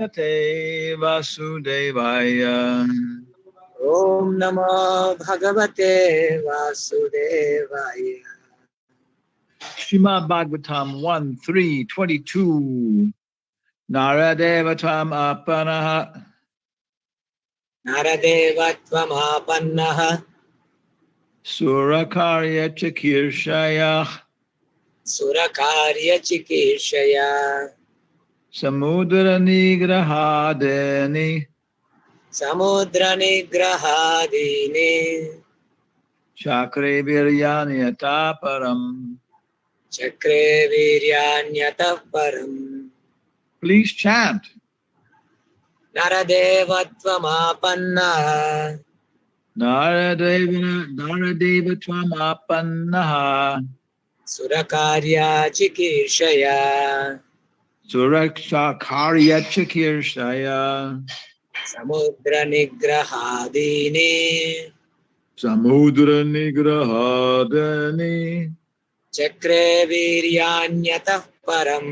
Bhagavate Vasudevaya. Om Namo Bhagavate Vasudevaya. Srimad Bhagavatam 1:3-22. Naradevatam apanaha. Naradevatvam apannaha Surakarya chakirshaya. Surakarya chikirshaya Samudra nigrahadeni. Samudra nigrahadini Chakre viryanyata param. Chakre viryanyatah param. Please chant. Naradevatvam apannaha Naradevatam apanaha. Surakarya chikirshaya Surakarya chakirshaya. Samudra nigrahadini Samudra nigrahadani. Chakre viryanyatah param.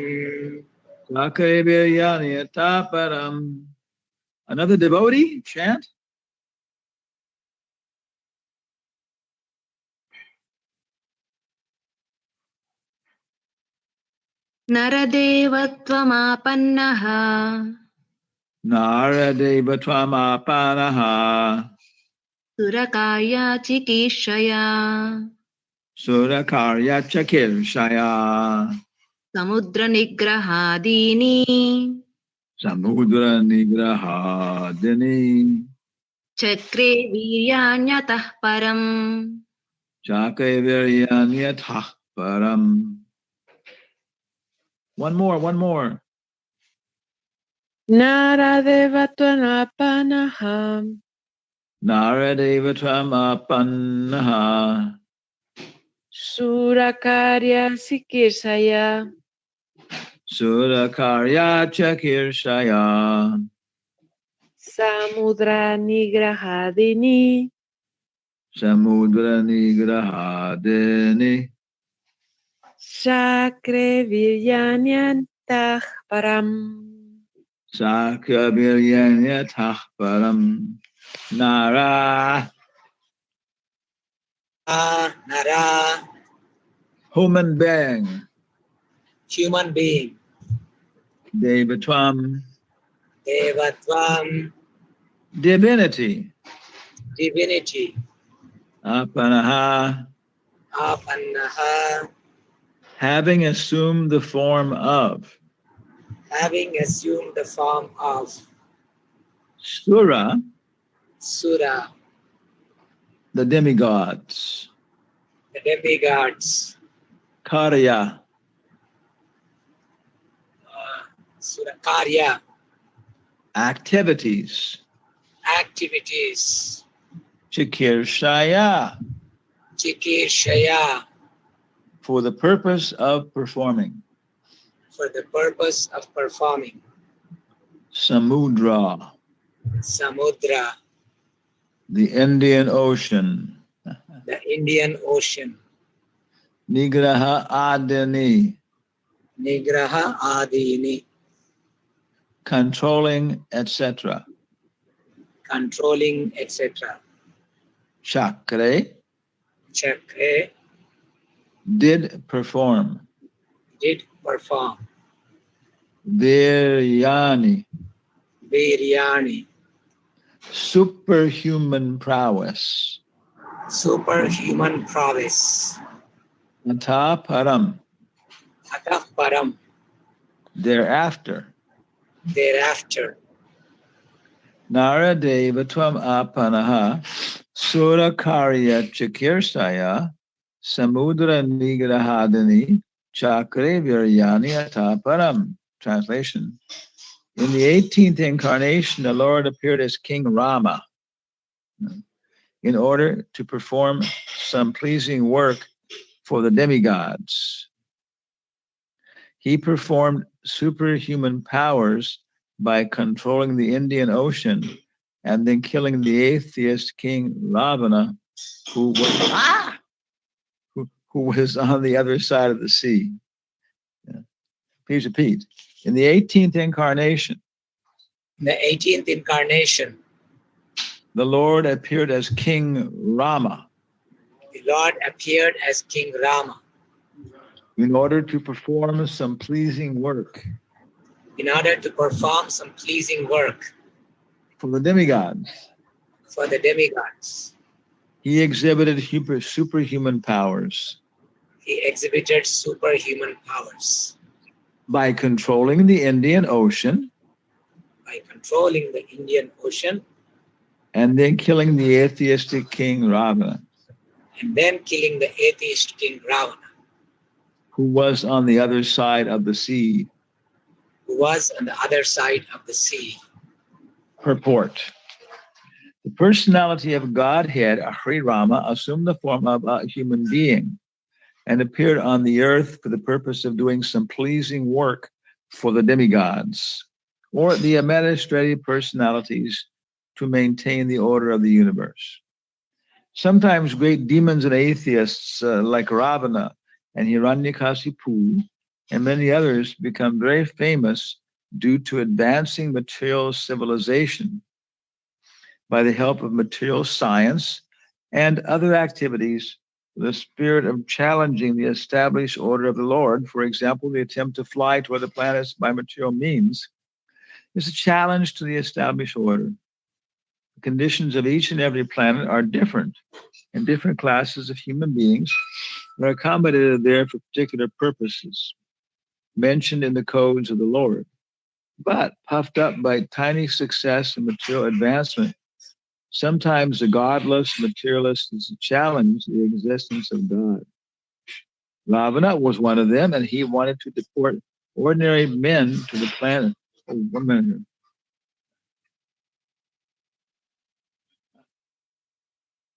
Chakre viryanyata param. Another devotee chant. Naradevattvamapannaha Naradevatvamapanaha. Surakarya chikishaya Surakarya chakirshaya. Samudra nigrahadini Samudra nigrahadini. Chakre viryanyatah param. Chakre viryanyata param. One more. Naradevatvamapanaha Naradevatvamapanaha. Surakarya Sikirsaya Surakarya chakirshaya. Samudra Nigrahadini Samudra nigrahadini. Chakre Viryanyantah Param. Sakya viryanyata param. Nara. Nara, Human being. human being. Devatvam. Devatvam, Divinity. divinity. Apanaha. Apannaha, Having assumed the form of. having assumed the form of. Sura. Sura, The demigods. the demigods. Karya. Surakarya, Activities. activities. Chikirshaya. Chikirshaya, For the purpose of performing. for the purpose of performing. Samudra. Samudra, The Indian Ocean. the Indian Ocean. Nigraha adini. Nigraha adini, Controlling, etc. controlling, etc. Chakre. Chakre, Did perform. did perform. Viryani. Viryani, Superhuman prowess. superhuman prowess. Ata param. Atah param, Thereafter. thereafter. Naradevatvam apanaha. Surakarya chikirsaya. Samudra nigrahadini. Chakre viryani ata param. Translation. In the 18th incarnation, the Lord appeared as King Rama in order to perform some pleasing work for the demigods. He performed superhuman powers by controlling the Indian Ocean and then killing the atheist King Ravana, who was on the other side of the sea. Please repeat. In the 18th incarnation, In the 18th incarnation, the Lord appeared as King Rama the Lord appeared as King Rama in order to perform some pleasing work in order to perform some pleasing work for the demigods. for the demigods. He exhibited superhuman powers He exhibited superhuman powers by controlling the Indian Ocean by controlling the Indian Ocean and then killing the atheistic King Ravana, and then killing the atheist King Ravana, who was on the other side of the sea. who was on the other side of the sea. Purport. The personality of Godhead, Sri Rama, assumed the form of a human being and appeared on the earth for the purpose of doing some pleasing work for the demigods, or the administrative personalities to maintain the order of the universe. Sometimes great demons and atheists like Ravana and Hiranyakasipu and many others become very famous due to advancing material civilization by the help of material science and other activities, the spirit of challenging the established order of the Lord. For example, the attempt to fly to other planets by material means is a challenge to the established order. The conditions of each and every planet are different, and different classes of human beings are accommodated there for particular purposes mentioned in the codes of the Lord. But puffed up by tiny success and material advancement, sometimes the godless materialist is to challenge the existence of God. Ravana was one of them, and he wanted to deport ordinary men to the planet. Oh, 1 minute here.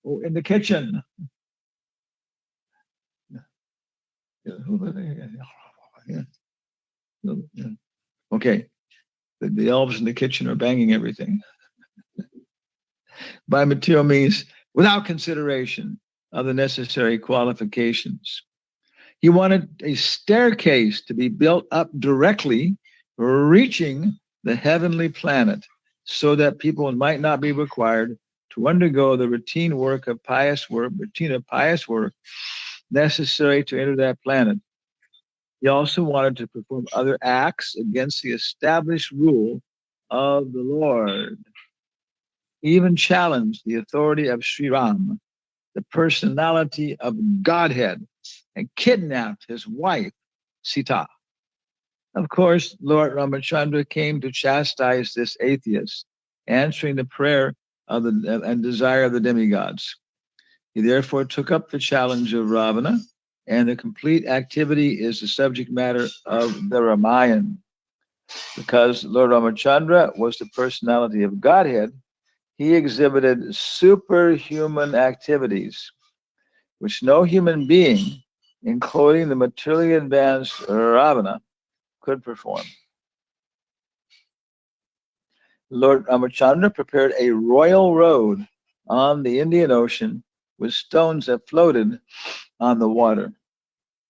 Oh, in the kitchen. Okay. The elves in the kitchen are banging everything. By material means, without consideration of the necessary qualifications. He wanted a staircase to be built up directly, reaching the heavenly planet, so that people might not be required to undergo the routine of pious work necessary to enter that planet. He also wanted to perform other acts against the established rule of the Lord. He even challenged the authority of Sri Ram, the personality of Godhead, and kidnapped his wife, Sita. Of course, Lord Ramachandra came to chastise this atheist, answering the prayer of and desire of the demigods. He therefore took up the challenge of Ravana, and the complete activity is the subject matter of the Ramayana. Because Lord Ramachandra was the personality of Godhead, he exhibited superhuman activities, which no human being, including the materially advanced Ravana, could perform. Lord Ramachandra prepared a royal road on the Indian Ocean with stones that floated on the water.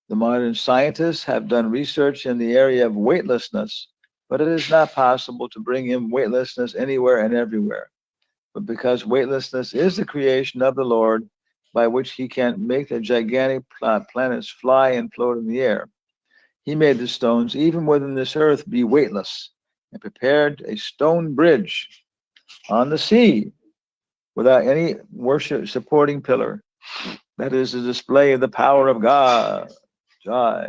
The modern scientists have done research in the area of weightlessness, but it is not possible to bring in weightlessness anywhere and everywhere. But because weightlessness is the creation of the Lord, by which he can make the gigantic planets fly and float in the air, he made the stones, even within this earth, be weightless, and prepared a stone bridge on the sea without any worship supporting pillar. That is a display of the power of God. Jai.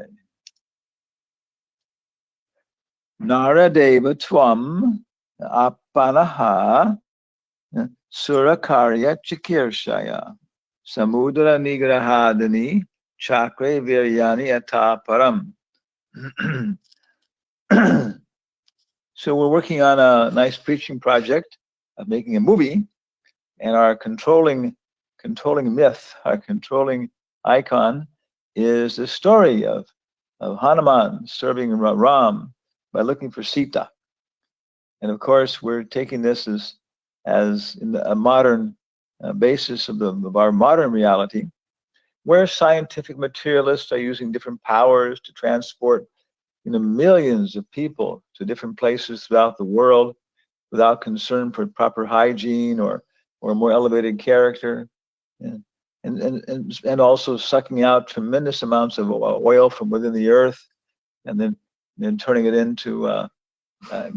Naradeva Tvam Apanaha Surakarya Chikirshaya Samudra Nigrahadani Chakre Viryani Ataparam. So we're working on a nice preaching project of making a movie, and our controlling myth, our controlling icon is the story of Hanuman serving Ram by looking for Sita. And of course, we're taking this as in a modern basis of our modern reality, where scientific materialists are using different powers to transport millions of people to different places throughout the world without concern for proper hygiene or more elevated character, and and also sucking out tremendous amounts of oil from within the earth, and then turning it into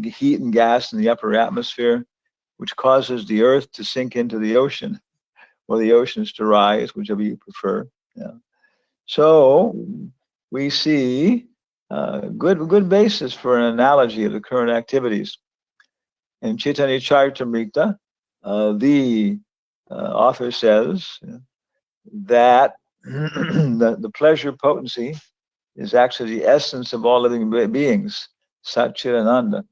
heat and gas in the upper atmosphere, which causes the earth to sink into the ocean, or the oceans to rise, whichever you prefer. Yeah. So we see good basis for an analogy of the current activities. In Chaitanya Charitamrita, the author says that the pleasure potency is actually the essence of all living beings, Satchitananda.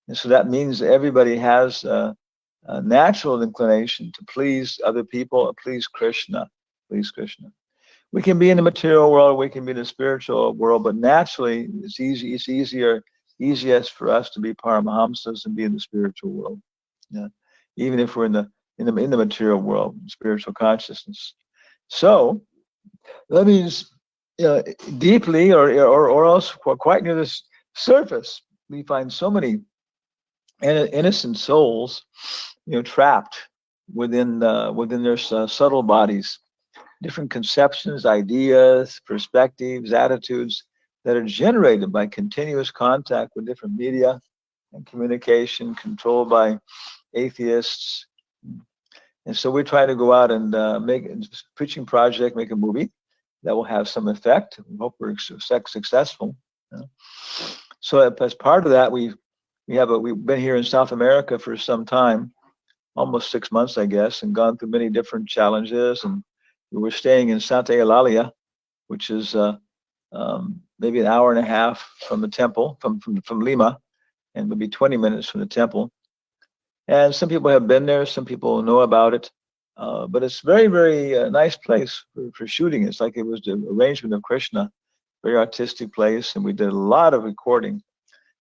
And so that means everybody has a natural inclination to please other people, please Krishna, please Krishna. We can be in the material world, we can be in the spiritual world, but naturally it's easiest for us to be Paramahamsas and be in the spiritual world. Yeah. Even if we're in the material world, spiritual consciousness. So that means deeply or else quite near the surface, we find so many innocent souls, trapped within their subtle bodies, different conceptions, ideas, perspectives, attitudes that are generated by continuous contact with different media and communication controlled by atheists. And so we try to go out and make a preaching project, make a movie that will have some effect. We hope we're successful. So as part of that, we've been here in South America for some time, almost 6 months, I guess, and gone through many different challenges. And we were staying in Santa Eulalia, which is maybe an hour and a half from the temple, from Lima, and maybe 20 minutes from the temple. And some people have been there, some people know about it, but it's very, very nice place for shooting. It's like it was the arrangement of Krishna, very artistic place, and we did a lot of recording.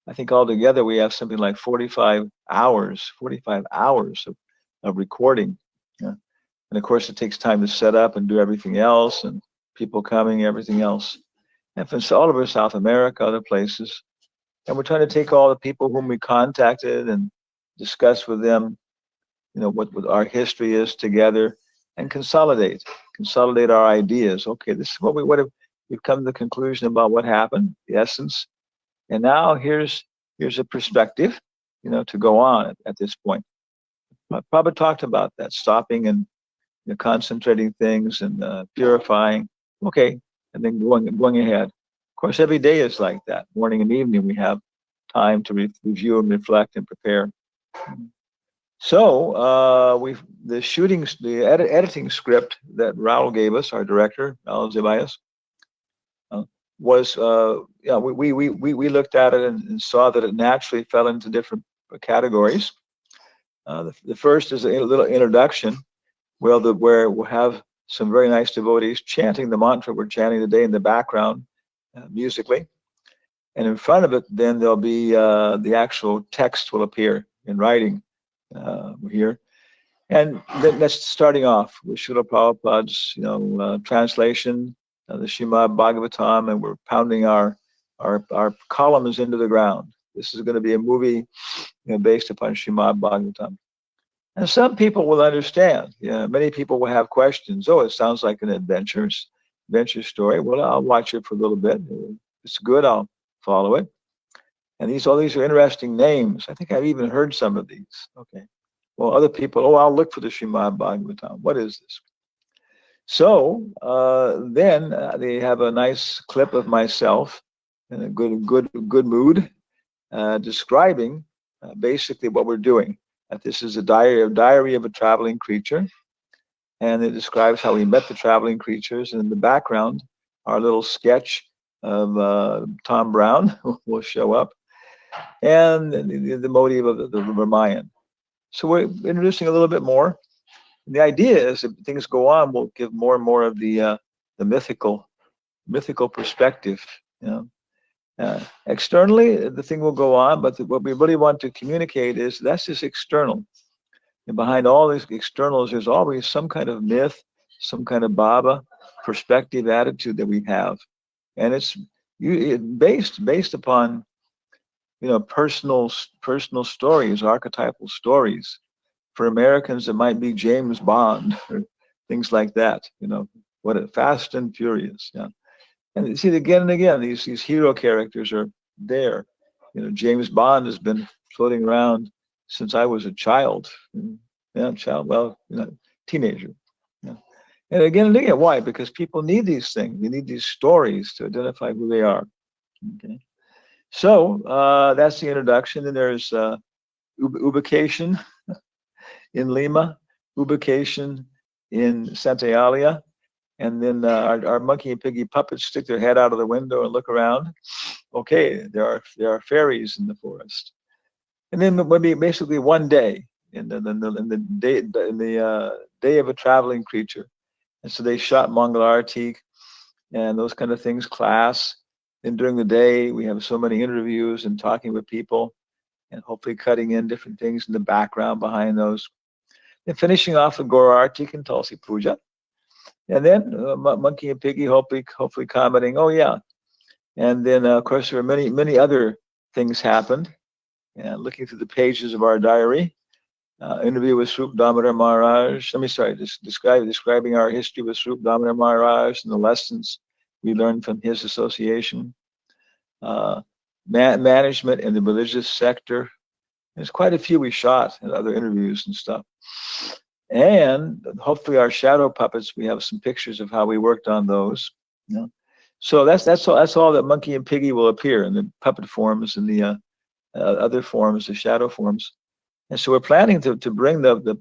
I think altogether we have something like 45 hours of recording. Yeah. And of course, it takes time to set up and do everything else, and people coming, everything else. And from all over South America, other places. And we're trying to take all the people whom we contacted and discuss with them, what our history is together, and consolidate our ideas. Okay, this is what we've come to the conclusion about what happened, the essence. And now here's a perspective, to go on at this point. Prabhupada talked about that, stopping and concentrating things and purifying. Okay, and then going ahead. Of course, every day is like that. Morning and evening, we have time to review and reflect and prepare. So the editing script that Raul gave us, our director, Raul Zebayas, was we looked at it and saw that it naturally fell into different categories. The first is a little introduction, where we'll have some very nice devotees chanting the mantra we're chanting today in the background, musically, and in front of it, then there'll be the actual text will appear in writing here, and that's starting off with Srila Prabhupada's translation. The Srimad Bhagavatam, and we're pounding our columns into the ground. This is going to be a movie, based upon Srimad Bhagavatam. And some people will understand. Many people will have questions. Oh, it sounds like an adventure story. Well, I'll watch it for a little bit. If it's good, I'll follow it. And all these are interesting names. I think I've even heard some of these. Okay. Well, other people, I'll look for the Srimad Bhagavatam. What is this? So then they have a nice clip of myself in a good mood, describing basically what we're doing. That this is a diary of a traveling creature, and it describes how we met the traveling creatures. And in the background, our little sketch of Tom Brown will show up, and the motive of the Ramayan. So we're introducing a little bit more. The idea is, if things go on, we'll give more and more of the mythical perspective. Externally, the thing will go on, but what we really want to communicate is that's just external. And behind all these externals, there's always some kind of myth, some kind of Baba perspective, attitude that we have, and it's based upon personal stories, archetypal stories. For Americans, it might be James Bond or things like that. Fast and Furious. Yeah. And you see again and again, these hero characters are there. James Bond has been floating around since I was a child. Teenager. Yeah. And again, why? Because people need these things. They need these stories to identify who they are. Okay. So that's the introduction. Then there's ubication in Lima, ubication in Santa Eulalia, and then our monkey and piggy puppets stick their head out of the window and look around. Okay, there are fairies in the forest, and then maybe basically one day in the day of a traveling creature, and so they shot Mongol Arctic and those kind of things. Class. Then during the day we have so many interviews and talking with people, and hopefully cutting in different things in the background behind those. And finishing off with Gora Arctic and Tulsi Puja. And then Monkey and Piggy hopefully commenting, oh yeah. And then of course there are many other things happened. And looking through the pages of our diary, interview with Srup Damodar Maharaj. Describing our history with Srup Damodar Maharaj and the lessons we learned from his association. Management in the religious sector. There's quite a few we shot in other interviews and stuff. And hopefully our shadow puppets, we have some pictures of how we worked on those. So that's all that Monkey and Piggy will appear in the puppet forms and the other forms, the shadow forms. And so we're planning to bring the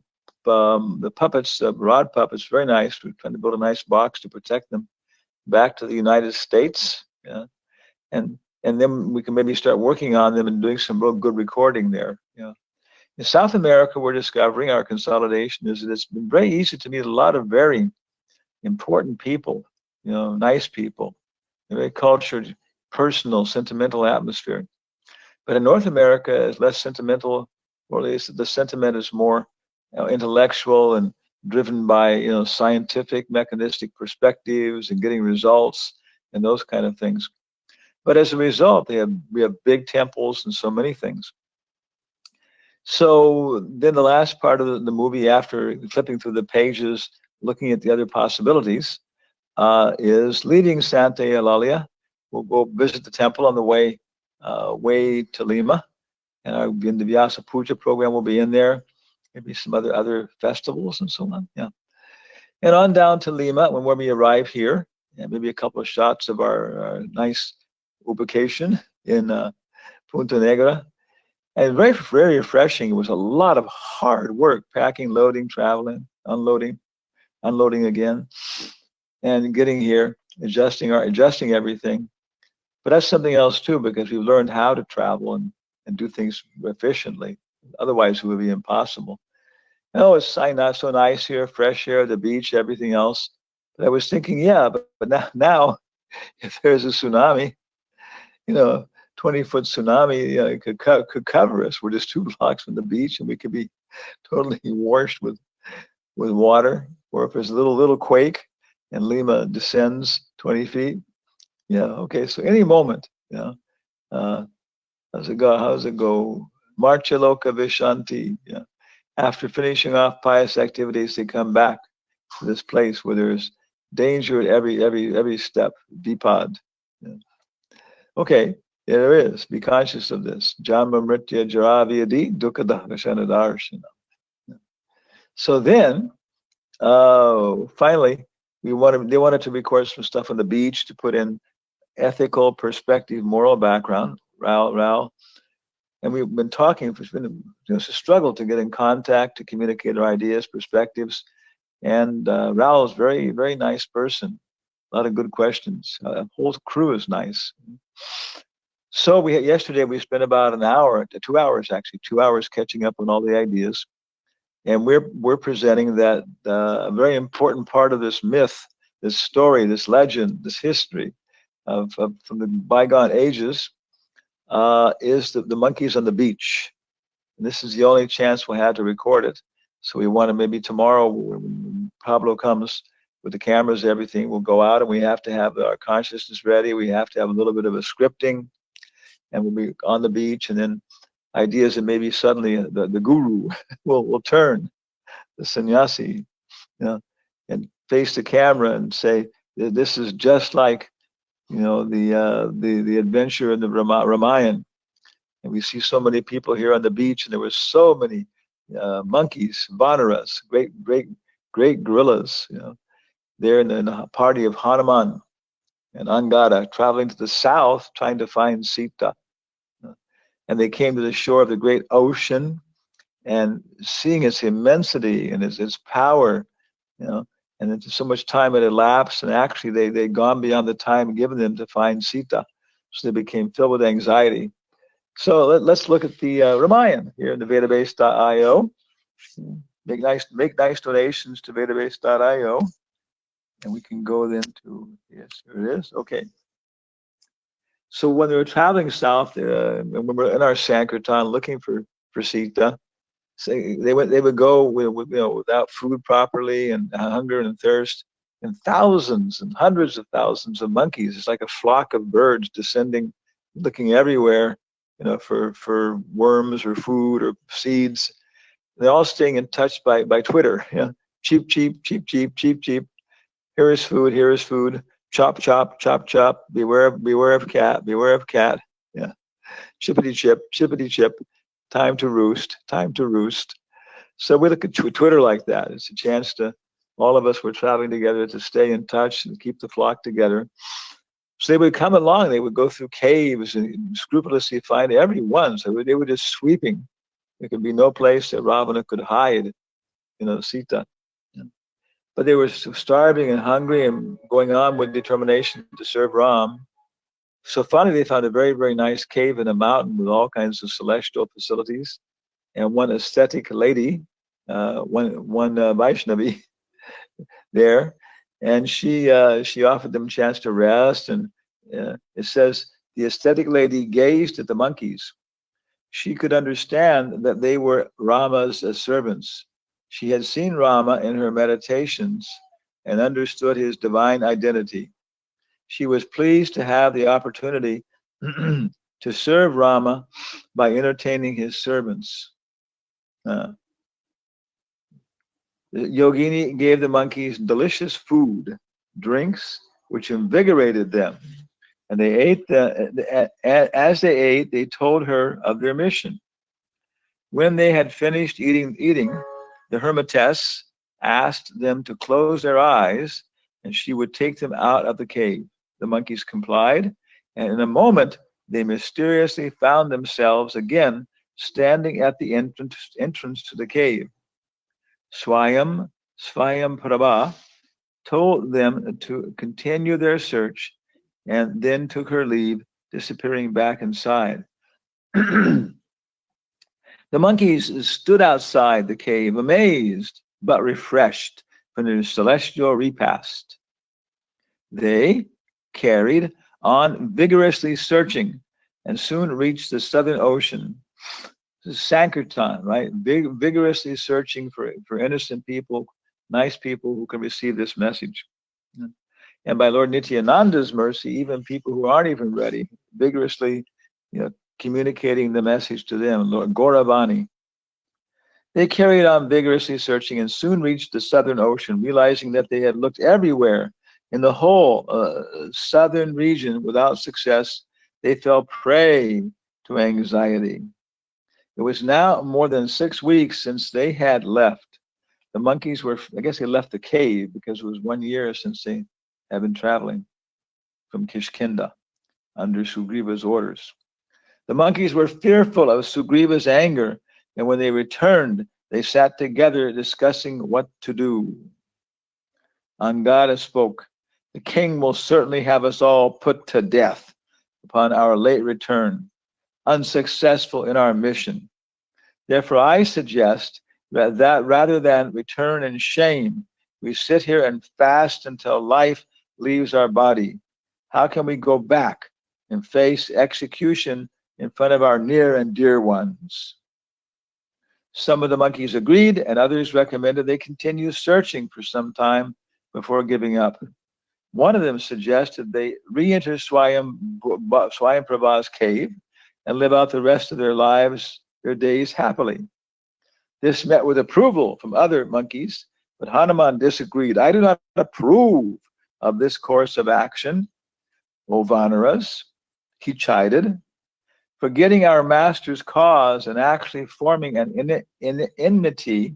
puppets, rod puppets, very nice. We're trying to build a nice box to protect them back to the United States. Yeah. And then we can maybe start working on them and doing some real good recording there. Yeah. In South America, we're discovering our consolidation is that it's been very easy to meet a lot of very important people, nice people, a very cultured, personal, sentimental atmosphere. But in North America, it's less sentimental, or at least the sentiment is more intellectual and driven by scientific, mechanistic perspectives and getting results and those kind of things. But as a result, we have big temples and so many things. So then the last part of the movie, after flipping through the pages, looking at the other possibilities, is leaving Santa Eulalia. We'll go visit the temple on the way to Lima, and the Vyasa Puja program will be in there. Maybe some other festivals and so on. Yeah, and on down to Lima when we arrive here, and maybe a couple of shots of our nice ubication in Punta Negra. And very, very refreshing. It was a lot of hard work, packing, loading, traveling, unloading again, and getting here, adjusting everything. But that's something else too, because we've learned how to travel and do things efficiently. Otherwise, it would be impossible. It's not so nice here, fresh air, the beach, everything else. But I was thinking, yeah, but now if there's a tsunami, 20-foot tsunami could cover us. We're just 2 blocks from the beach, and we could be totally washed with water. Or if there's a little quake and Lima descends 20 feet, okay. So any moment, how's it go? Marcha loka vishanti. Yeah. After finishing off pious activities, they come back to this place where there's danger at every step. Vipad. Yeah. Okay. Yeah, there is. Be conscious of this. Janma mritya jaravyadi dukkha darsana. So then, finally, they wanted to record some stuff on the beach to put in ethical perspective, moral background. Raul, and we've been talking. It's been a struggle to get in contact, to communicate our ideas, perspectives. And Raul is a very, very nice person. A lot of good questions. The whole crew is nice. So yesterday we spent about 2 hours actually, 2 hours catching up on all the ideas, and we're presenting that a very important part of this myth, this story, this legend, this history of from the bygone ages is the monkeys on the beach. And this is the only chance we'll have to record it. So we want to maybe tomorrow when Pablo comes with the cameras, everything, we'll go out and we have to have our consciousness ready. We have to have a little bit of a scripting. and we'll be on the beach, and then ideas that maybe suddenly the guru will turn, the sannyasi, and face the camera and say, this is just like, the adventure in the Ramayana. And we see so many people here on the beach, and there were so many monkeys, vanaras, great gorillas, there in the party of Hanuman and Angada, traveling to the south, trying to find Sita. And they came to the shore of the great ocean, and seeing its immensity and its power, and so much time had elapsed, and actually they'd gone beyond the time given them to find Sita. So they became filled with anxiety. So let's look at the Ramayana here in the Vedabase.io. Make nice donations to Vedabase.io. And we can go then to, yes, here it is. Okay. So when they were traveling south, and when we were in our Sankirtan looking for Sita, so they would go without food properly, and hunger and thirst, and thousands and hundreds of thousands of monkeys. It's like a flock of birds descending, looking everywhere, for worms or food or seeds. They're all staying in touch by Twitter. Cheep, cheep, cheep, cheep, cheep, cheep. Here is food. Here is food. Chop, chop, chop, chop. Beware of cat. Beware of cat. Yeah. Chippity chip, chippity chip. Time to roost. Time to roost. So we look at Twitter like that. It's a chance to, all of us were traveling together to stay in touch and keep the flock together. So they would come along. They would go through caves and scrupulously find everyone. So they were just sweeping. There could be no place that Ravana could hide, Sita. But they were starving and hungry and going on with determination to serve Ram. So finally, they found a very, very nice cave in a mountain with all kinds of celestial facilities, and one ascetic lady, one Vaishnavi there, and she offered them a chance to rest. And it says the ascetic lady gazed at the monkeys. She could understand that they were Rama's servants. She had seen Rama in her meditations and understood his divine identity. She was pleased to have the opportunity to serve Rama by entertaining his servants. The yogini gave the monkeys delicious food, drinks, which invigorated them. And they ate as they ate, they told her of their mission. When they had finished eating, the hermitess asked them to close their eyes, and she would take them out of the cave. The monkeys complied, and in a moment they mysteriously found themselves again standing at the entrance to the cave. Swayam Prabha told them to continue their search, and then took her leave, disappearing back inside. The monkeys stood outside the cave, amazed but refreshed from their celestial repast. They carried on vigorously searching and soon reached the southern ocean. This is Sankirtan, right? Vigorously searching for innocent people, nice people who can receive this message. And by Lord Nityananda's mercy, even people who aren't even ready, vigorously, communicating the message to them, Lord Gauravani. They carried on vigorously searching and soon reached the southern ocean, realizing that they had looked everywhere in the whole southern region without success. They fell prey to anxiety. It was now more than 6 weeks since they had left. The monkeys were, I guess they left the cave because it was 1 year since they had been traveling from Kishkinda under Sugriva's orders. The monkeys were fearful of Sugriva's anger, and when they returned, they sat together discussing what to do. Angada spoke, "The king will certainly have us all put to death upon our late return, unsuccessful in our mission. Therefore, I suggest that rather than return in shame, we sit here and fast until life leaves our body. How can we go back and face execution in front of our near and dear ones?" Some of the monkeys agreed, and others recommended they continue searching for some time before giving up. One of them suggested they re-enter Swayam Prabha's cave and live out the rest of their days happily. This met with approval from other monkeys, but Hanuman disagreed. I do not approve of this course of action, O Vanaras, he chided. Forgetting our master's cause and actually forming an enmity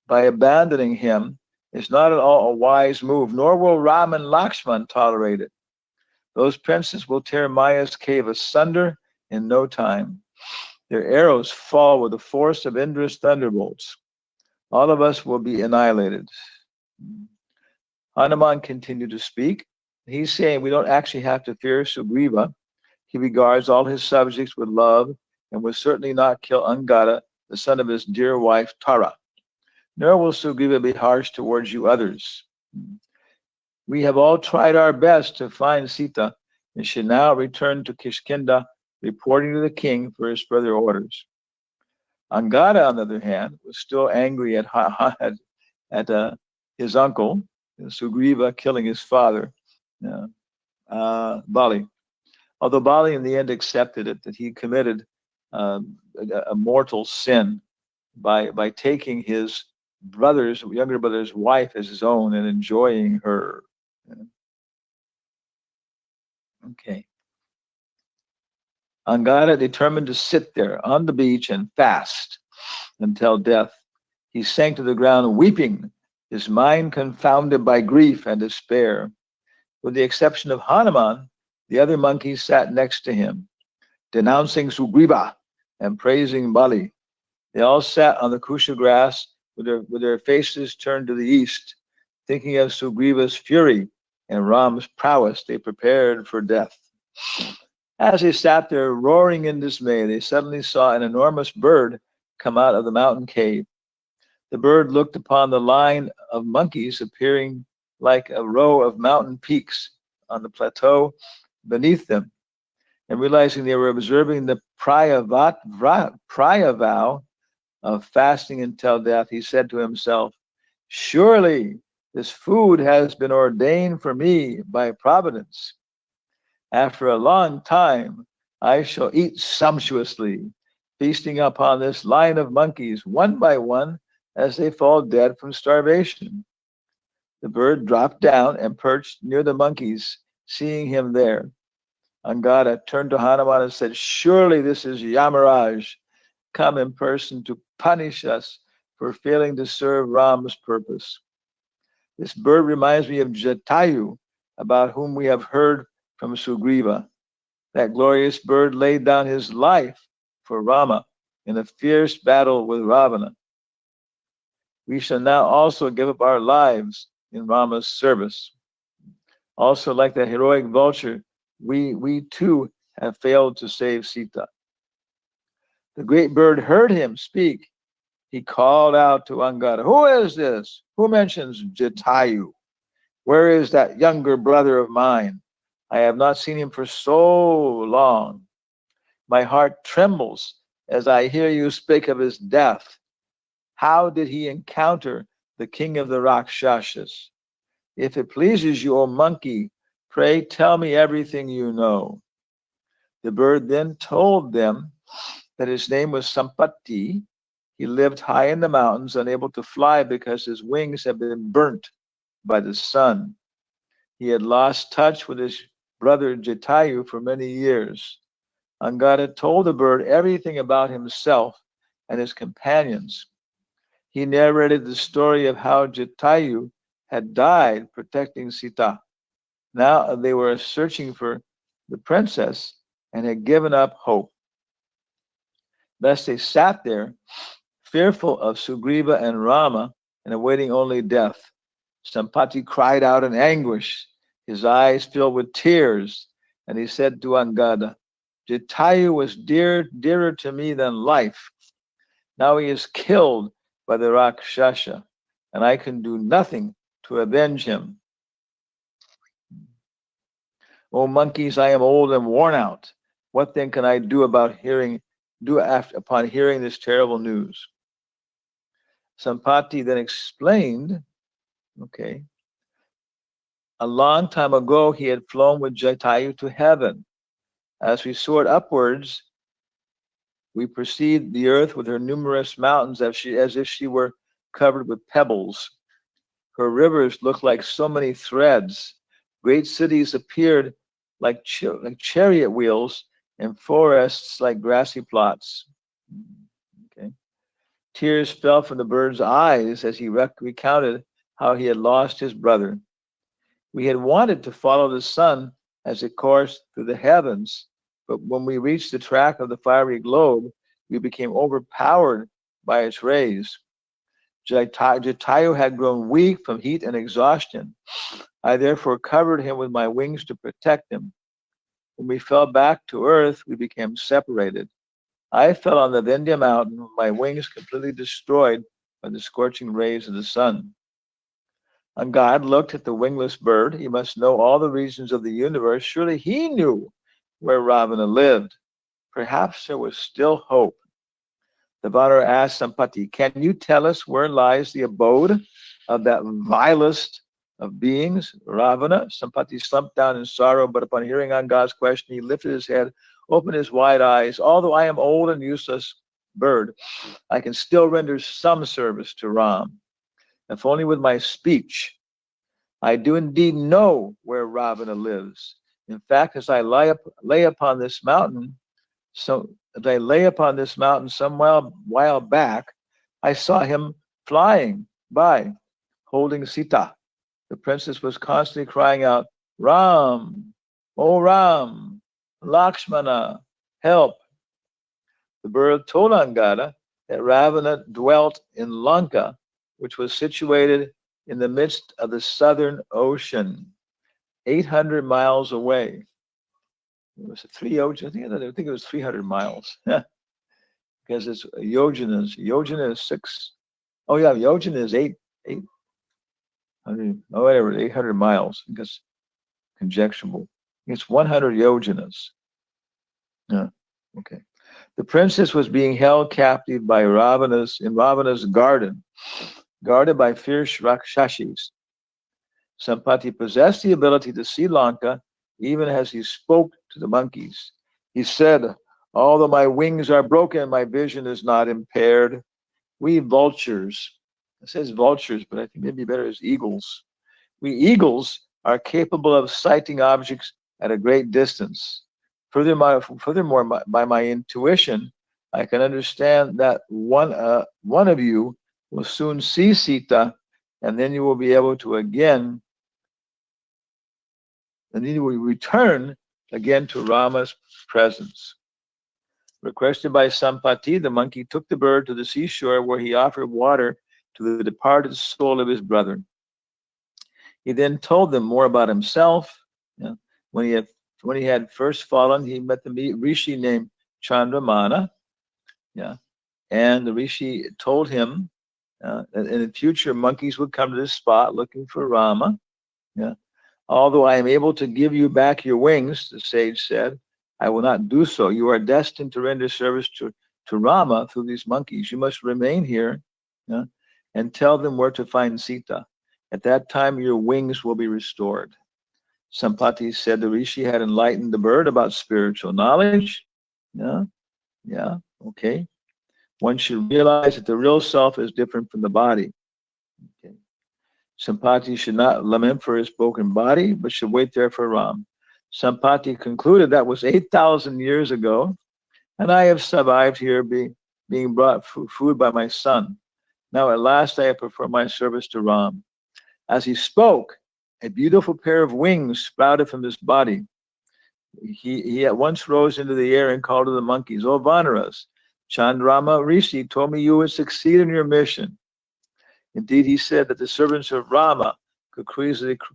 by abandoning him is not at all a wise move, nor will Ram and Lakshman tolerate it. Those princes will tear Maya's cave asunder in no time. Their arrows fall with the force of Indra's thunderbolts. All of us will be annihilated. Hanuman continued to speak. He's saying we don't actually have to fear Sugriva. He regards all his subjects with love and will certainly not kill Angada, the son of his dear wife Tara. Nor will Sugriva be harsh towards you others. We have all tried our best to find Sita and should now return to Kishkinda, reporting to the king for his further orders. Angada, on the other hand, was still angry at his uncle, Sugriva, killing his father, Bali. Although Bali in the end accepted it, that he committed a mortal sin by taking his younger brother's wife as his own and enjoying her. Okay. Angada determined to sit there on the beach and fast until death. He sank to the ground weeping, his mind confounded by grief and despair. With the exception of Hanuman, the other monkeys sat next to him, denouncing Sugriva and praising Bali. They all sat on the kusha grass with their faces turned to the east, thinking of Sugriva's fury and Ram's prowess. They prepared for death. As they sat there roaring in dismay, they suddenly saw an enormous bird come out of the mountain cave. The bird looked upon the line of monkeys appearing like a row of mountain peaks on the plateau beneath them, and realizing they were observing the Priya vow of fasting until death, he said to himself, "Surely this food has been ordained for me by Providence. After a long time, I shall eat sumptuously, feasting upon this line of monkeys one by one as they fall dead from starvation." The bird dropped down and perched near the monkeys, seeing him there. Angada turned to Hanuman and said, "Surely this is Yamaraj, come in person to punish us for failing to serve Ram's purpose. This bird reminds me of Jatayu, about whom we have heard from Sugriva. That glorious bird laid down his life for Rama in a fierce battle with Ravana. We shall now also give up our lives in Rama's service. Also, like the heroic vulture, we too have failed to save Sita." The great bird heard him speak. He called out to Angada, "Who is this? Who mentions Jatayu? Where is that younger brother of mine? I have not seen him for so long. My heart trembles as I hear you speak of his death. How did he encounter the king of the Rakshasas? If it pleases you, O monkey, pray tell me everything you know." The bird then told them that his name was Sampati. He lived high in the mountains, unable to fly because his wings had been burnt by the sun. He had lost touch with his brother Jatayu for many years. Angada told the bird everything about himself and his companions. He narrated the story of how Jatayu had died protecting Sita. Now they were searching for the princess and had given up hope. Thus they sat there, fearful of Sugriva and Rama and awaiting only death. Sampati cried out in anguish, his eyes filled with tears, and he said to Angada, "Jatayu was dearer to me than life. Now he is killed by the Rakshasa, and I can do nothing to avenge him. O monkeys, I am old and worn out. What then can I do upon hearing this terrible news?" Sampati then explained, a long time ago he had flown with Jatayu to heaven. As we soared upwards, We perceived the earth with her numerous mountains as if she were covered with pebbles. Her rivers looked like so many threads. Great cities appeared like chariot wheels, and forests like grassy plots. Okay. Tears fell from the bird's eyes as he recounted how he had lost his brother. We had wanted to follow the sun as it coursed through the heavens, but when we reached the track of the fiery globe, we became overpowered by its rays. Jatayu had grown weak from heat and exhaustion. I therefore covered him with my wings to protect him. When we fell back to earth, we became separated. I fell on the Vindhya mountain, my wings completely destroyed by the scorching rays of the sun. And God looked at the wingless bird. He must know all the regions of the universe. Surely he knew where Ravana lived. Perhaps there was still hope. The Vanara asked Sampati, can you tell us where lies the abode of that vilest of beings, Ravana? Sampati slumped down in sorrow, but upon hearing on God's question, he lifted his head, opened his wide eyes. Although I am old and useless bird, I can still render some service to Ram, if only with my speech. I do indeed know where Ravana lives. In fact, as I lay upon this mountain some while back, I saw him flying by, holding Sita. The princess was constantly crying out, Ram, oh Ram, Lakshmana, help. The bird told Angada that Ravana dwelt in Lanka, which was situated in the midst of the southern ocean, 800 miles away. It was 3 oceans. I think it was 300 miles. Because it's yojanas. Yojana is 6. Oh yeah, yojana is 800. Oh whatever, 800 miles. I guess conjecturable. It's 100 yojanas. Yeah. Okay. The princess was being held captive by in Ravana's garden, guarded by fierce Rakshasas. Sampati possessed the ability to see Lanka even as he spoke to the monkeys. He said, although my wings are broken, my vision is not impaired. We vultures, it says vultures, but I think maybe better as eagles. We eagles are capable of sighting objects at a great distance. Furthermore, by my intuition, I can understand that one of you will soon see Sita, and then you will be able to return again to Rama's presence. Requested by Sampati, the monkey took the bird to the seashore where he offered water to the departed soul of his brother. He then told them more about himself. When he had first fallen, he met the rishi named Chandramana. And the rishi told him that in the future monkeys would come to this spot looking for Rama. Although I am able to give you back your wings, the sage said, I will not do so. You are destined to render service to Rama through these monkeys. You must remain here and tell them where to find Sita. At that time, your wings will be restored. Sampati said the rishi had enlightened the bird about spiritual knowledge. Okay. One should realize that the real self is different from the body. Okay. Sampati should not lament for his broken body, but should wait there for Ram. Sampati concluded that was 8,000 years ago, and I have survived here being brought food by my son. Now at last I have performed my service to Ram. As he spoke, a beautiful pair of wings sprouted from his body. He at once rose into the air and called to the monkeys, O Vanaras, Chandrama Rishi told me you would succeed in your mission. Indeed, he said that the servants of Rama could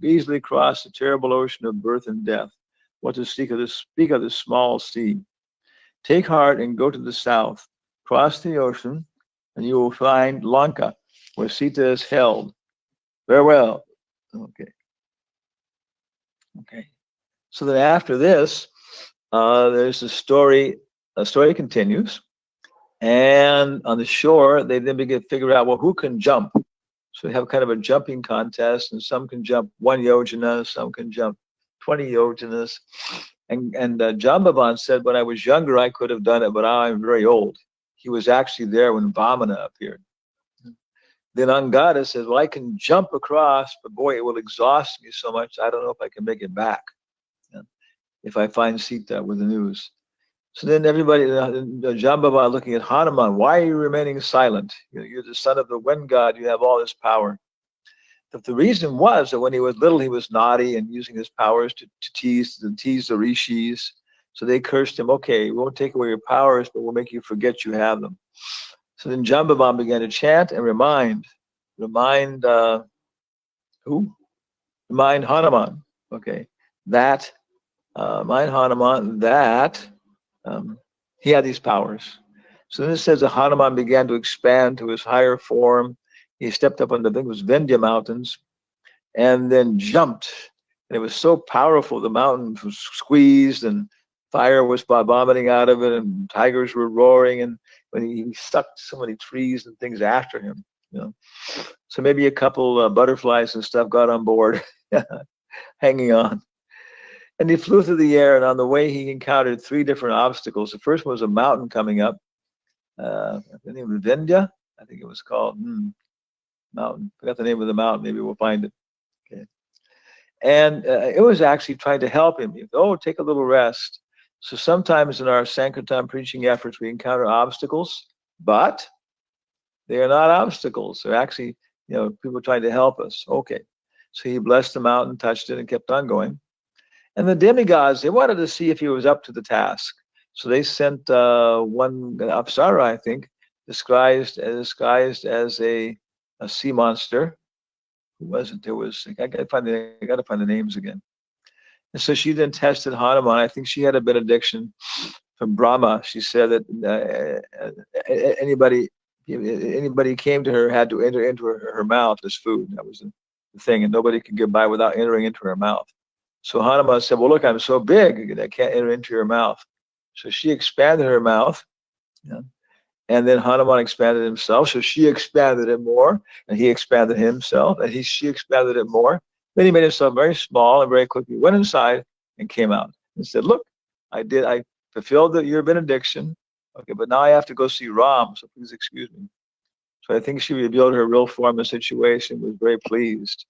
easily cross the terrible ocean of birth and death. What to speak of this small sea? Take heart and go to the south. Cross the ocean, and you will find Lanka, where Sita is held. Farewell. Okay. So then after this, there's a story. The story continues. And on the shore, they then begin to figure out, well, who can jump? So they have kind of a jumping contest, and some can jump 1 yojana, some can jump 20 yojanas. And Jambavan said, when I was younger, I could have done it, but now I'm very old. He was actually there when Vamana appeared. Then Angada says, well, I can jump across, but boy, it will exhaust me so much, I don't know if I can make it back. If I find Sita with the news. So then everybody, Jambavan looking at Hanuman, why are you remaining silent? You're the son of the wind god, you have all this power. But the reason was that when he was little, he was naughty and using his powers to tease the rishis. So they cursed him, okay, we won't take away your powers, but we'll make you forget you have them. So then Jambavan began to chant and remind who? Remind Hanuman, okay, that, mind Hanuman, that he had these powers. So then it says that Hanuman began to expand to his higher form. He stepped up on the, I think it was Vindhya mountains, and then jumped. And it was so powerful, the mountain was squeezed and fire was vomiting out of it and tigers were roaring, and when he sucked so many trees and things after him, So maybe a couple butterflies and stuff got on board, hanging on. And he flew through the air, and on the way he encountered 3 different obstacles. The first one was a mountain coming up. The name of Vindhya, I think it was called. Mountain. Forgot the name of the mountain. Maybe we'll find it. Okay. And it was actually trying to help him. Take a little rest. So sometimes in our Sankirtan preaching efforts, we encounter obstacles, but they are not obstacles. They're actually, people trying to help us. Okay. So he blessed the mountain, touched it, and kept on going. And the demigods, they wanted to see if he was up to the task. So they sent one Apsara, I think, disguised as a sea monster. Who was it? There was, I got to find the names again. And so she then tested Hanuman. I think she had a benediction from Brahma. She said that anybody came to her had to enter into her mouth as food. That was the thing, and nobody could get by without entering into her mouth. So Hanuman said, well, look, I'm so big, I can't enter into your mouth. So she expanded her mouth, and then Hanuman expanded himself. So she expanded it more, and he expanded himself, and she expanded it more. Then he made himself very small and very quickly went inside and came out and said, look, I fulfilled your benediction. Okay, but now I have to go see Ram, so please excuse me. So I think she revealed her real form of situation, was very pleased.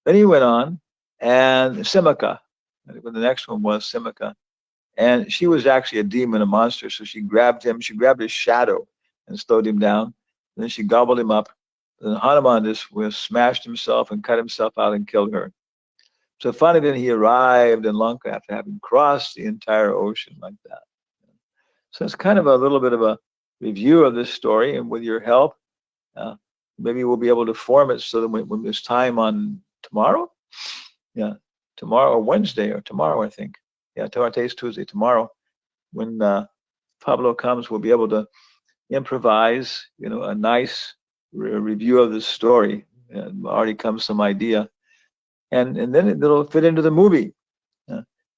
Then he went on, and Simaka, the next one was Simaka. And she was actually a demon, a monster. So she grabbed his shadow and slowed him down. And then she gobbled him up. Then Hanuman just smashed himself and cut himself out and killed her. So finally, then he arrived in Lanka after having crossed the entire ocean like that. So it's kind of a little bit of a review of this story. And with your help, maybe we'll be able to form it so that when there's time on tomorrow, tomorrow or Wednesday or tomorrow, I think. Today's Tuesday. Tomorrow, when Pablo comes, we'll be able to improvise, a nice review of the story. Already comes some idea, and then it'll fit into the movie.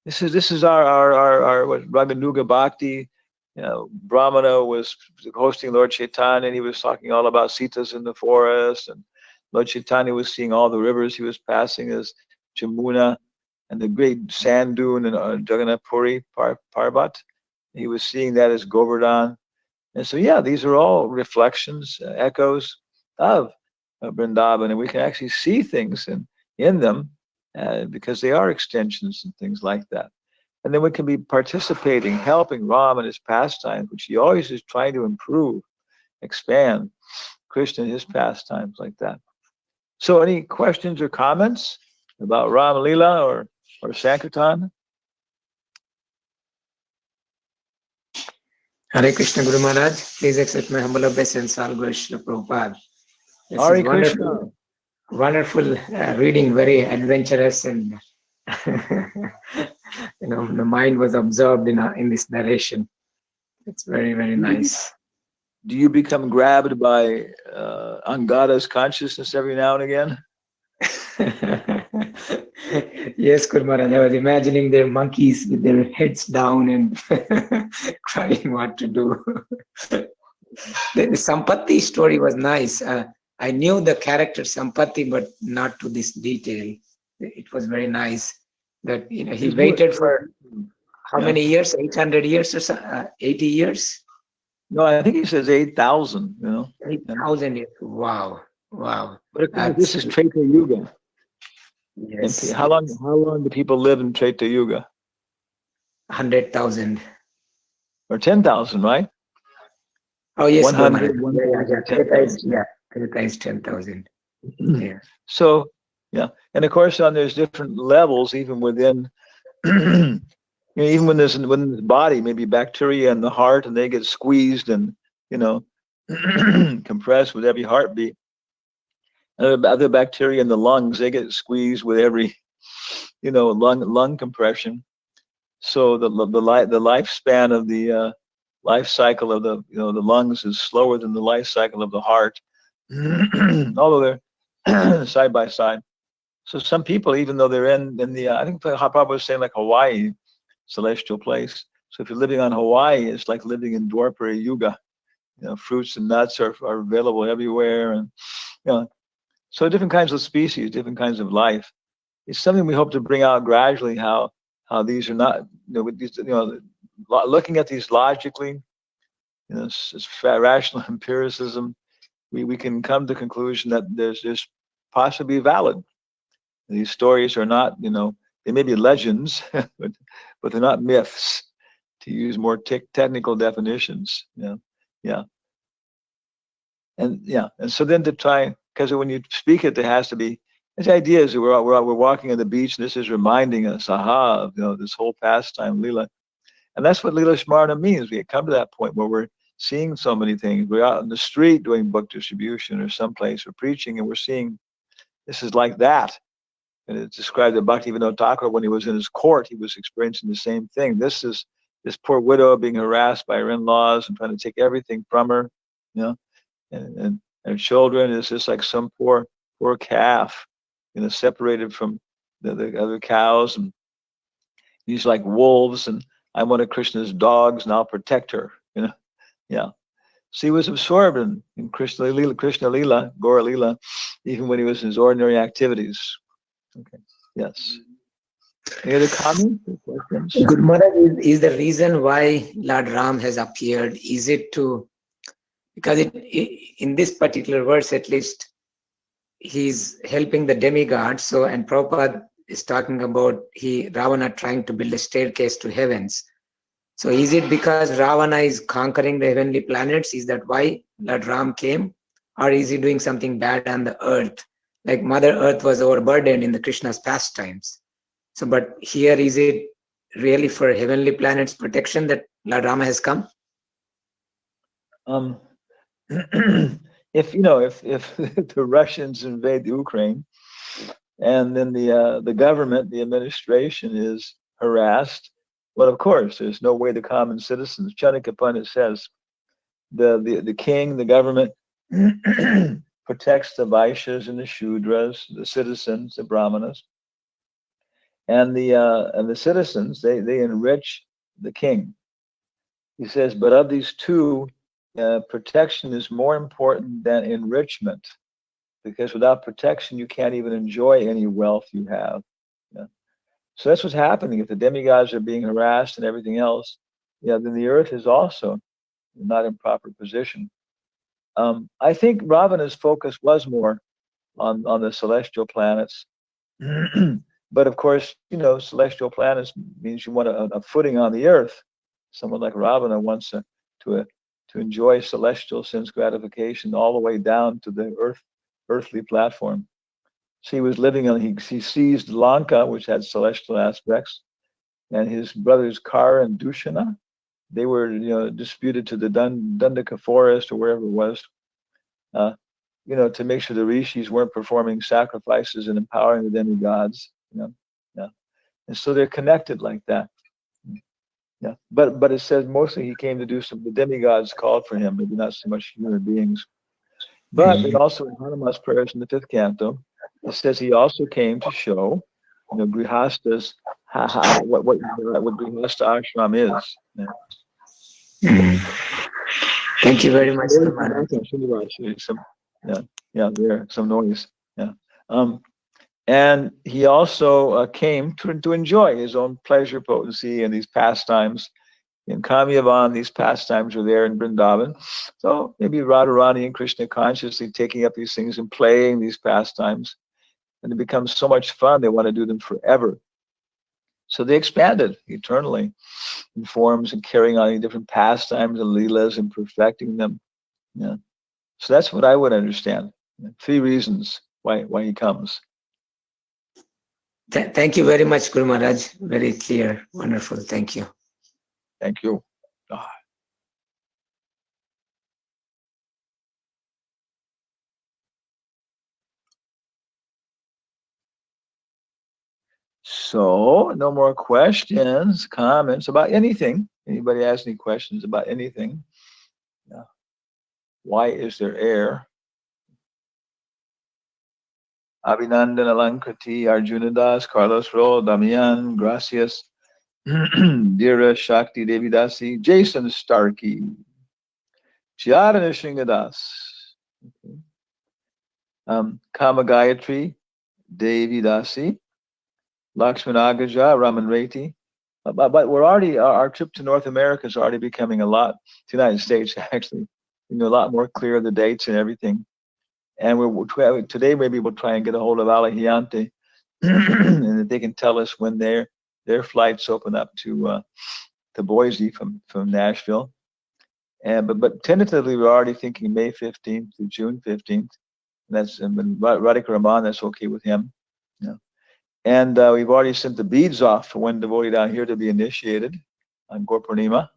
This is our what Raganuga Bhakti. Brahmana was hosting Lord Chaitanya, and he was talking all about Sitas in the forest, and Lord Chaitanya was seeing all the rivers he was passing as Jamuna, and the great sand dune in Jagannath Puri, Parbat. He was seeing that as Govardhan. And so, these are all reflections, echoes of Vrindavan, and we can actually see things in them because they are extensions and things like that. And then we can be participating, helping Ram in his pastimes, which he always is trying to improve, expand Krishna in his pastimes like that. So any questions or comments about Ram Leela or Sankirtan? Hare Krishna Guru Maharaj, please accept my humble obeisance, all glory to Prabhupada. This Hare is wonderful reading, very adventurous, and the mind was absorbed in this narration. It's very, very nice. Do you become grabbed by Angada's consciousness every now and again? Yes, Guru Maharaj, I was imagining their monkeys with their heads down and trying what to do. The Sampati story was nice. I knew the character Sampati, but not to this detail. It was very nice that he waited for How many years? 800 years or so? 80 years? No, I think he says 8,000. 8,000 years. Wow. Wow. But of course, this is Treta Yuga. Yes. And how long do people live in Treta Yuga? 100,000. Or 10,000, right? Oh, yes. 100, 10,000. Treta is 10,000. Yeah. So, yeah. And of course, there's different levels even within, even when there's within the body, maybe bacteria in the heart, and they get squeezed and, compressed with every heartbeat. Other bacteria in the lungs, they get squeezed with every, lung compression. So the lifespan of the life cycle of the the lungs is slower than the life cycle of the heart, although they're side by side. So some people, even though they're in the I think Prabhupada was saying like Hawaii, celestial place. So if you're living on Hawaii, it's like living in Dwapara Yuga. Fruits and nuts are available everywhere, and so different kinds of species, different kinds of life. It's something we hope to bring out gradually. How these are not, with these, looking at these logically, it's rational empiricism. We can come to the conclusion that there's possibly valid. These stories are not, they may be legends, but they're not myths, to use more technical definitions. And so then to try, because when you speak it, there has to be, this idea is that we're walking on the beach, and this is reminding us, of this whole pastime, Leela. And that's what Leela Smarna means. We come to that point where we're seeing so many things. We're out in the street doing book distribution or someplace, or preaching, and we're seeing, this is like that. And it's described that Bhaktivinoda Thakur, when he was in his court, he was experiencing the same thing. This is this poor widow being harassed by her in-laws and trying to take everything from her, and her children is just like some poor calf, separated from the other cows, and he's like wolves, and I'm one of Krishna's dogs, and I'll protect her. So he was absorbed in Krishna Lila, Gaura Lila, even when he was in his ordinary activities. Okay. Yes. Any other comments or questions? Good Maharaj, is the reason why Lord Ram has appeared, is it to, because in this particular verse at least, he's helping the demigods. So, and Prabhupada is talking about Ravana trying to build a staircase to heavens. So is it because Ravana is conquering the heavenly planets? Is that why Lord Ram came? Or is he doing something bad on the earth? Like Mother Earth was overburdened in the Krishna's pastimes. So, but here, is it really for heavenly planets protection that Lord Rama has come? If the Russians invade the Ukraine, and then the government, the administration is harassed, well, of course, there's no way the common citizens. Chanakya Pandit says the king, the government protects the Vaishyas and the Shudras, the citizens, the Brahmanas, and the citizens, they enrich the king. He says, but of these two, protection is more important than enrichment, because without protection, you can't even enjoy any wealth you have. So that's what's happening. If the demigods are being harassed and everything else, then the earth is also not in proper position. I think Ravana's focus was more on the celestial planets. But of course, celestial planets means you want a footing on the earth. Someone like Ravana wants to enjoy celestial sense gratification all the way down to the earthly platform. So he was living on, he seized Lanka, which had celestial aspects, and his brothers Kara and Dushana, they were disputed to the Dandaka forest or wherever it was, to make sure the rishis weren't performing sacrifices and empowering the demigods. And so they're connected like that. But it says mostly he came to do the demigods called for him, maybe not so much human beings. But it also in Hanuman's prayers in the 5th canto, it says he also came to show, grihastas, what grihasta ashram is. Thank you very much. There are some noise. And he also came to enjoy his own pleasure potency and these pastimes. In Kamyavan, these pastimes were there in Vrindavan. So maybe Radharani and Krishna consciously taking up these things and playing these pastimes. And it becomes so much fun, they want to do them forever. So they expanded eternally in forms and carrying on different pastimes and leelas and perfecting them. Yeah. So that's what I would understand. 3 reasons why he comes. Thank you very much, Guru Maharaj. Very clear. Wonderful. Thank you. Thank you. So, no more questions, comments about anything. Anybody has any questions about anything? Yeah. Why is there air? Abhinandan Alankriti, Arjuna Das, Carlos Ro, Damian, Gracias, Dira Shakti Devidasi, Jason Starkey, Chiara Shingadas, okay. Kama Gayatri, Devidasi, Lakshman Agaja, Raman Reti. But we're already, our trip to North America is already becoming a lot, to the United States actually, a lot more clear, the dates and everything. And today maybe we'll try and get a hold of Alahiante and that they can tell us when their flights open up to Boise from Nashville. And but tentatively we're already thinking May 15th to June 15th. And that's Radhika Raman, that's okay with him. Yeah. And we've already sent the beads off for one devotee down here to be initiated on Gaur Purnima.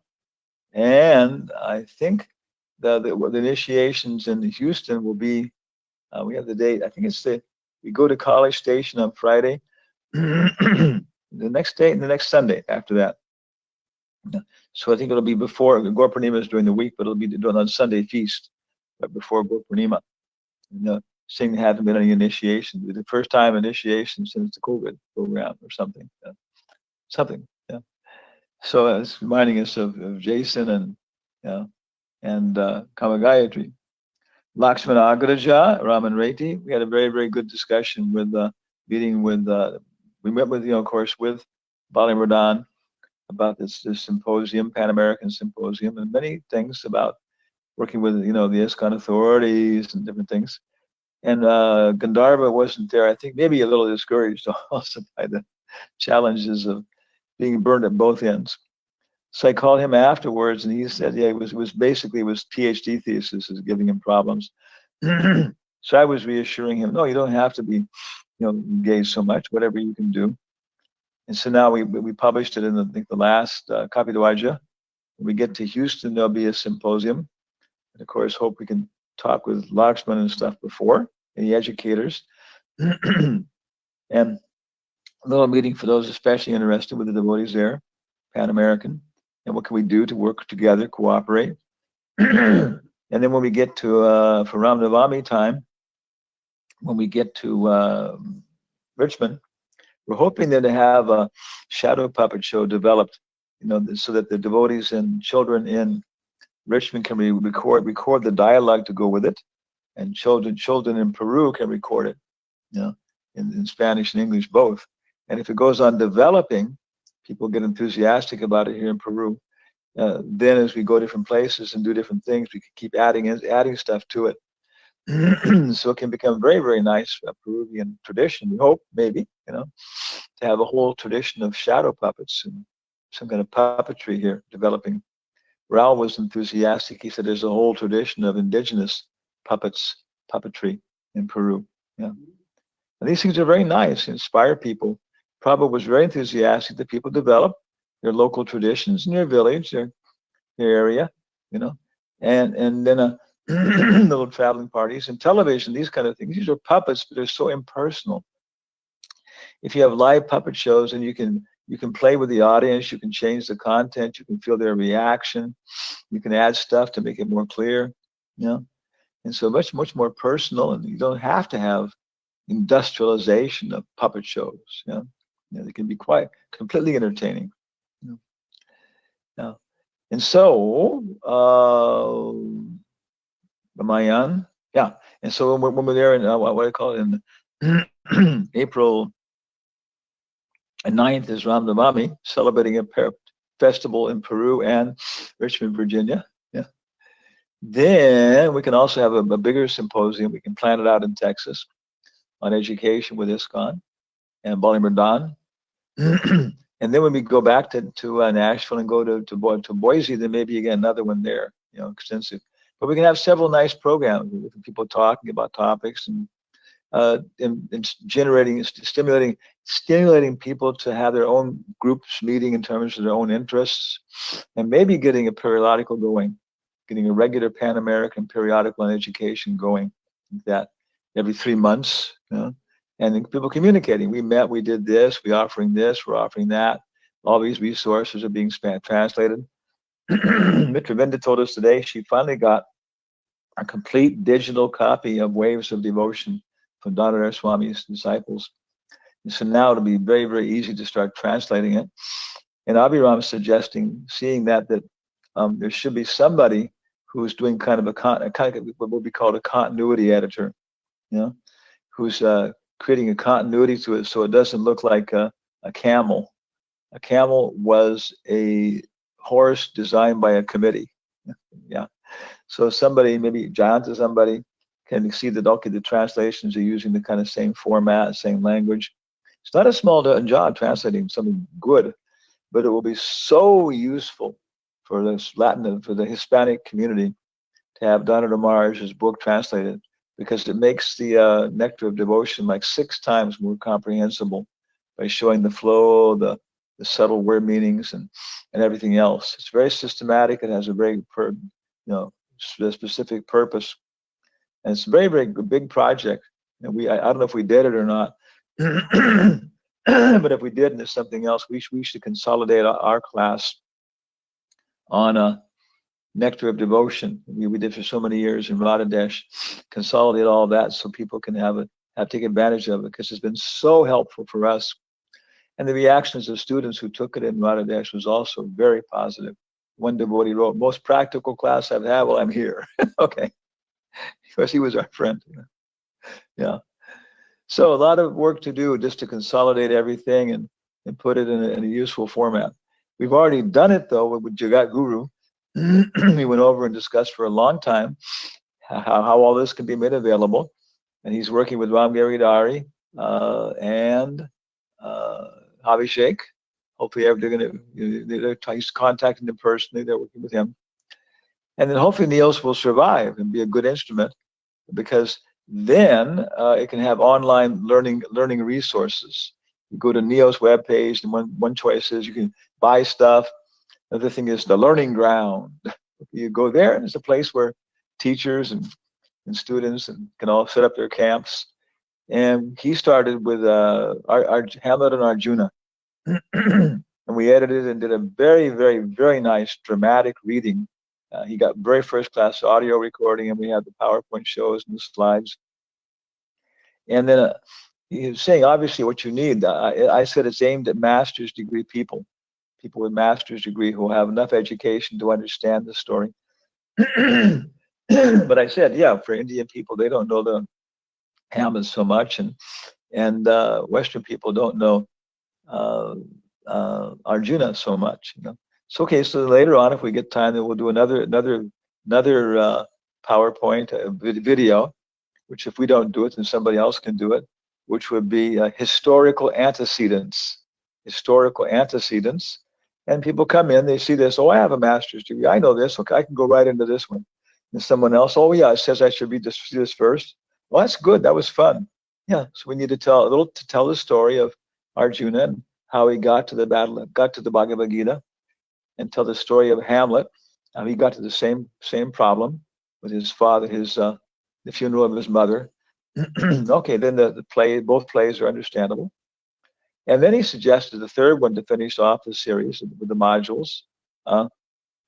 And I think the initiations in Houston will be, we have the date, I think it's we go to College Station on Friday. The next Sunday after that. So I think it'll be before, Gaur Purnima is during the week, but it'll be doing on Sunday feast, but before Gaur Purnima. Saying there haven't been any initiation. The first time initiation since the COVID program or something. Yeah. So it's reminding us of Jason and Kamagayatri. Lakshmana Agraja, Raman Reti. We had a very, very good discussion with meeting with we met with, of course, with Bali Radan about this symposium, Pan American Symposium, and many things about working with the ISKCON authorities and different things. And Gandharva wasn't there. I think maybe a little discouraged also by the challenges of being burned at both ends. So I called him afterwards, and he said, yeah, it was basically his PhD thesis is giving him problems. So I was reassuring him, no, you don't have to be, engaged so much. Whatever you can do. And so now we published it in I think the last Copy Dwaja. When we get to Houston, there'll be a symposium, and of course, hope we can talk with Lakshman and stuff before, and the educators, and a little meeting for those especially interested with the devotees there, Pan American, and what can we do to work together, cooperate. And then when we get to for Ram Navami time, when we get to Richmond, we're hoping then to have a shadow puppet show developed, so that the devotees and children in Richmond can record the dialogue to go with it, and children in Peru can record it, in Spanish and English both. And if it goes on developing, people get enthusiastic about it here in Peru. Then as we go different places and do different things, we can keep adding stuff to it. So it can become very, very nice Peruvian tradition. We hope, maybe, to have a whole tradition of shadow puppets and some kind of puppetry here developing. Raul was enthusiastic. He said there's a whole tradition of indigenous puppetry in Peru. Yeah. And these things are very nice, inspire people. Prabhupada was very enthusiastic that people develop their local traditions in their village, their area, and then little traveling parties and television, these kind of things. These are puppets, but they're so impersonal. If you have live puppet shows, and you can play with the audience, you can change the content, you can feel their reaction, you can add stuff to make it more clear, and so much more personal, and you don't have to have industrialization of puppet shows. They can be quite completely entertaining. And so Ramayan, and so when we're there in what do you call it, April 9th is Ram Navami, celebrating a festival in Peru and Richmond, Virginia. Yeah. Then we can also have a bigger symposium. We can plan it out in Texas on education with ISKCON and Balimardan. And then when we go back to Nashville and go to Boise, then maybe again another one there, extensive. But we can have several nice programs with people talking about topics and stimulating people to have their own groups meeting in terms of their own interests, and maybe getting a periodical going, getting a regular Pan-American periodical on education going, like that every 3 months, and then people communicating. We met, we did this, we're offering that. All these resources are being translated. Mitra Vinda told us today she finally got a complete digital copy of Waves of Devotion from Dharma Swami's disciples. And so now it'll be very, very easy to start translating it. And Abhiram is suggesting, seeing that there should be somebody who's doing kind of what would be called a continuity editor, who's creating a continuity to it so it doesn't look like a camel. A camel was a horse designed by a committee. Yeah. So somebody, maybe Jayanta, somebody can see that, okay, the translations are using the kind of same format, same language. It's not a small job translating something good, but it will be so useful for the Hispanic community to have Donna DeMarge's book translated, because it makes the Nectar of Devotion like 6 times more comprehensible by showing the flow, the subtle word meanings and everything else. It's very systematic. It has a very specific purpose, and it's a very, very big project. And I don't know if we did it or not, but if we did, and there's something else, we should consolidate our class on a Nectar of Devotion. We did for so many years in Radhadesh. Consolidate all that so people can take advantage of it, because it's been so helpful for us. And the reactions of students who took it in Radhadesh was also very positive. One devotee wrote, "Most practical class I've had while I'm here." Okay, because he was our friend. Yeah. So a lot of work to do just to consolidate everything and put it in a useful format. We've already done it though with Jagat Guru. We went over and discussed for a long time how all this can be made available, and he's working with Ram Giridhari and Abhishek. Hopefully, he's contacting them personally. They're working with him, and then hopefully Niels will survive and be a good instrument, because then it can have online learning resources. You go to Neo's webpage, and one choice is you can buy stuff. Another thing is the learning ground. You go there, and it's a place where teachers and students can all set up their camps. And he started with our Hamlet and Arjuna. And we edited and did a very, very, very nice dramatic reading. He got very first class audio recording, and we had the PowerPoint shows and the slides. And then he was saying, obviously, what you need. I said it's aimed at master's degree people with master's degree who have enough education to understand the story. But I said, yeah, for Indian people, they don't know the Hamlet so much, and Western people don't know Arjuna so much. So okay. So later on, if we get time, then we'll do another PowerPoint video, which if we don't do it, then somebody else can do it, which would be historical antecedents. And people come in, they see this. Oh, I have a master's degree. I know this. Okay, I can go right into this one. And someone else, oh yeah, it says I should read this first. Well, that's good. That was fun. Yeah. So we need to tell the story of Arjuna and how he got to the Bhagavad Gita, and tell the story of Hamlet, how he got to the same problem with his father, the funeral of his mother. Okay, then both plays are understandable. And then he suggested the third one to finish off the series with the modules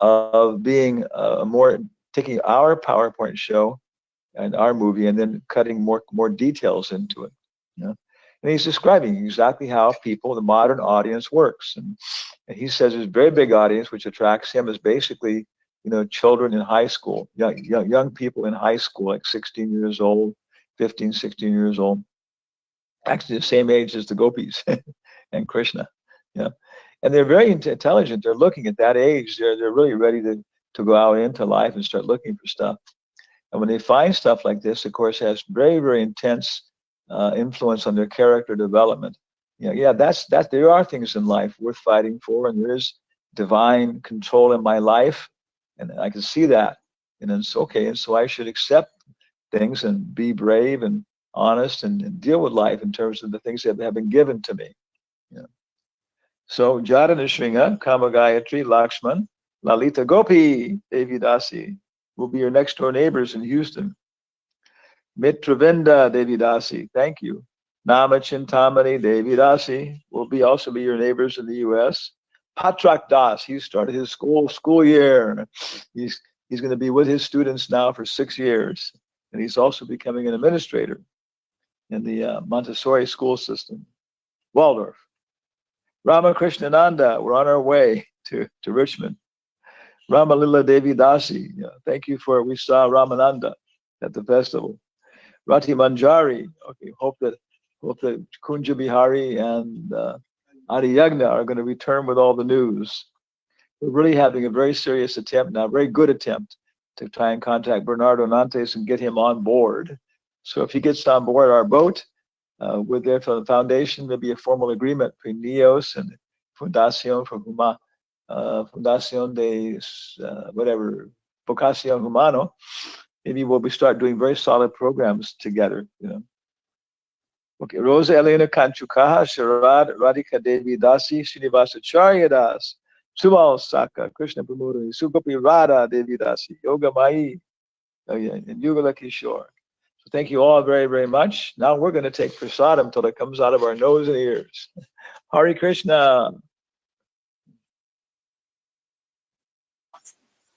of being taking our PowerPoint show and our movie and then cutting more details into it. And he's describing exactly how the modern audience works. And he says his very big audience, which attracts him, is basically, children in high school, young people in high school, like 16 years old, 15, 16 years old. actually the same age as the gopis and Krishna. Yeah, and they're very intelligent. They're looking at that age. They're really ready to go out into life and start looking for stuff. And when they find stuff like this, of course, it has very, very intense influence on their character development. That's there are things in life worth fighting for, and there is divine control in my life, and I can see that, and it's okay. And so I should accept things and be brave and honest and deal with life in terms of the things that have been given to me. So Jada Nishringa, Kama Gayatri, Lakshman, Lalita Gopi, Devi Dasi will be your next door neighbors in Houston. Mitravinda Devi Dasi, thank you. Nama Chintamani Devi Dasi will also be your neighbors in the U.S. Patrak Das, he started his school year. He's going to be with his students now for 6 years, and he's also becoming an administrator in the Montessori school system, Waldorf. Ramakrishnananda, we're on our way to Richmond. Ramalila Devi Dasi, thank you we saw Ramananda at the festival. Rati Manjari, okay, hope that Kunja Bihari and Adi Yagna are going to return with all the news. We're really having a very serious attempt now, a very good attempt to try and contact Bernardo Nantes and get him on board. So if he gets on board our boat, with their foundation, there'll be a formal agreement between NEOS and Fundación de Vocación Humano. Maybe we'll start doing very solid programs together. Okay, Rosa Elena Kanchukaha, Sharad Radhika Devi Dasi, Srinivasa Charya Das, Sumal Saka, Krishna Pramudani, Sukapi Radha Devi Dasi, Yoga Mai, and Yugala Kishore. So thank you all very, very much. Now we're going to take prasadam until it comes out of our nose and ears. Hare Krishna.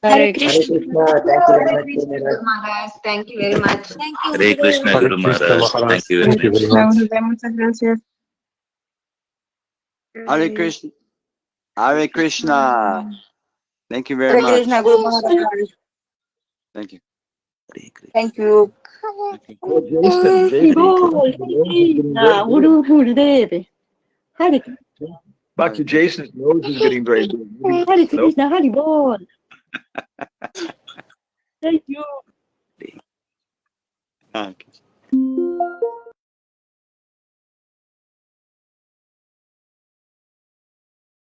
Hare Krishna. Thank you very much. Thank you. Hare Krishna, Guru Maharaj. Thank you very much. Muchas gracias. Hare Krishna. Hare Krishna. Thank you very much. Krishna, Guru Maharaj. Thank you. Thank you. Dr. Jason's nose is getting very big. Hare Krishna, Hare Bol. Thank you. Okay.